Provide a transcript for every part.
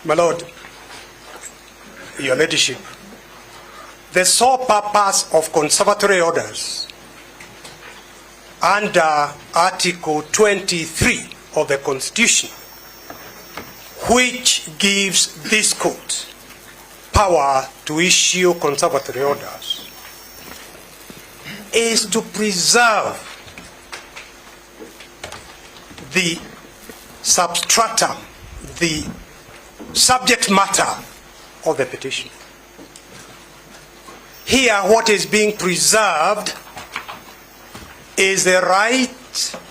My Lord, Your Ladyship, the sole purpose of conservatory orders under Article 23 of the Constitution, which gives this court power to issue conservatory orders, is to preserve the substratum, the subject matter of the petition. Here, what is being preserved is the right,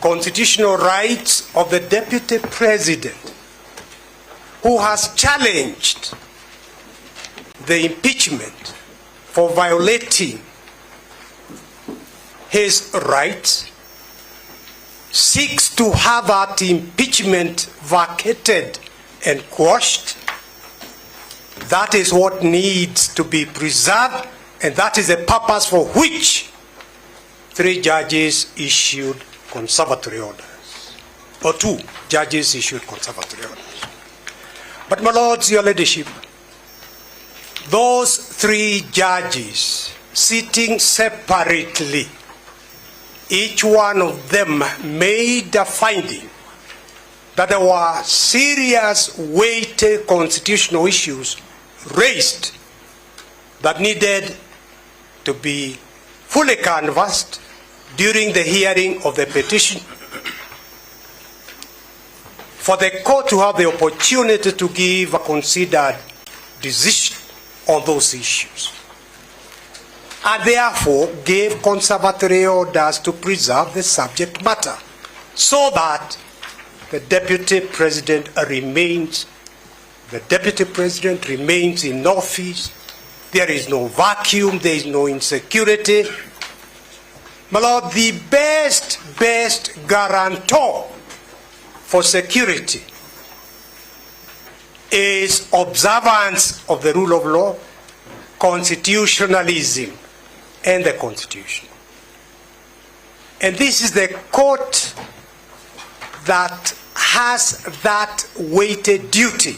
constitutional rights of the Deputy President, who has challenged the impeachment for violating his rights, seeks to have that impeachment vacated and quashed. That is what needs to be preserved, and that is the purpose for which 3 judges issued conservatory orders, or 2 judges issued conservatory orders. But my lords, your ladyship, those 3 judges sitting separately, each one of them made a finding that there were serious, weighty constitutional issues raised that needed to be fully canvassed during the hearing of the petition, for the court to have the opportunity to give a considered decision on those issues, and therefore gave conservatory orders to preserve the subject matter, so that the Deputy President remains in office. There is no vacuum, there is no insecurity. My Lord, the best guarantor for security is observance of the rule of law, constitutionalism, and the Constitution. And this is the court that has that weighted duty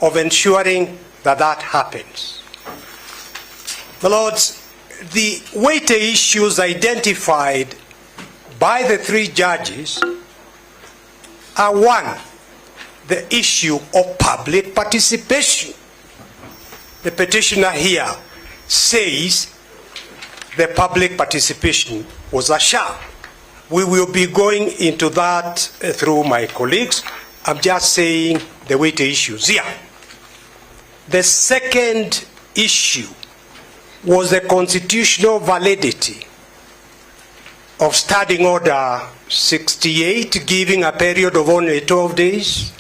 of ensuring that that happens. My lords, the weighty issues identified by the 3 judges are: 1, the issue of public participation. The petitioner here says the public participation was a sham. We will be going into that through my colleagues. I'm just saying the weighty issues here. The second issue was the constitutional validity of Standing Order 68, giving a period of only 12 days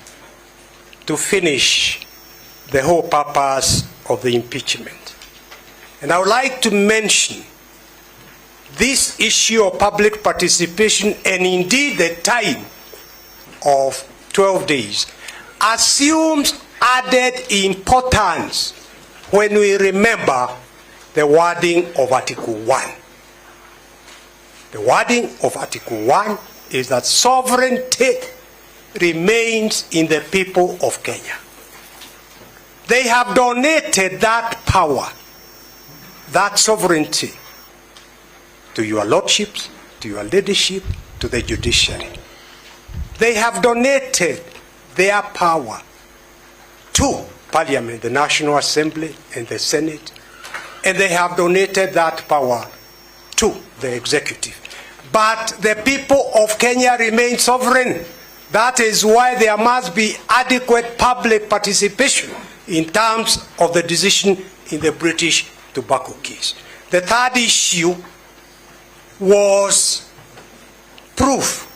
to finish the whole purpose of the impeachment. And I would like to mention this issue of public participation, and indeed the time of 12 days, assumes added importance when we remember the wording of Article 1. The wording of Article 1 is that sovereignty remains in the people of Kenya. They have donated that power, that sovereignty, to your lordships, to your leadership, to the judiciary. They have donated their power to Parliament, the National Assembly, and the Senate, and they have donated that power to the executive. But the people of Kenya remain sovereign. That is why there must be adequate public participation in terms of the decision in the British tobacco case. The third issue was proof,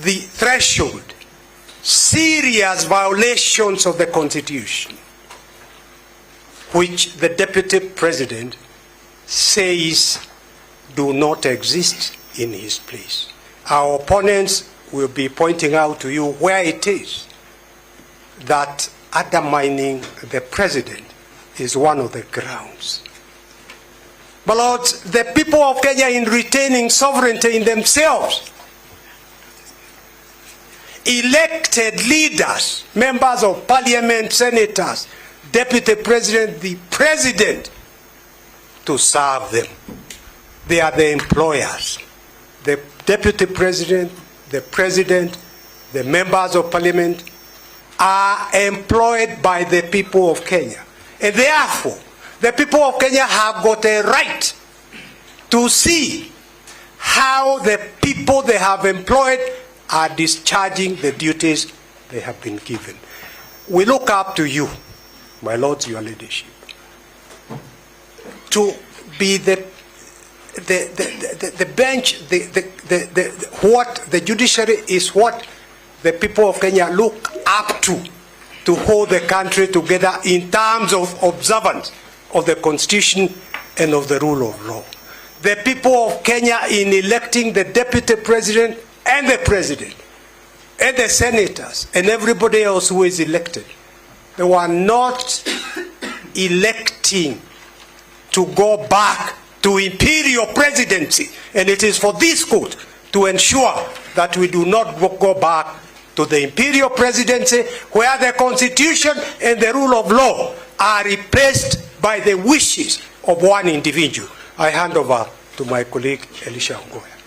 the threshold, serious violations of the Constitution, which the Deputy President says do not exist in his place. Our opponents will be pointing out to you where it is that undermining the President is one of the grounds. But Lord, the people of Kenya, in retaining sovereignty in themselves, elected leaders, members of parliament, senators, deputy president, the president, to serve them. They are the employers. The deputy president, the president, the members of parliament are employed by the people of Kenya. And therefore, the people of Kenya have got a right to see how the people they have employed are discharging the duties they have been given. We look up to you, my lords, your leadership, to be the bench, what the judiciary is, what the people of Kenya look up to hold the country together in terms of observance of the Constitution and of the rule of law. The people of Kenya, in electing the deputy president and the president and the senators and everybody else who is elected, they were not electing to go back to imperial presidency. And it is for this court to ensure that we do not go back to the imperial presidency, where the Constitution and the rule of law are replaced by the wishes of one individual. I hand over to my colleague Elisha Ngoya.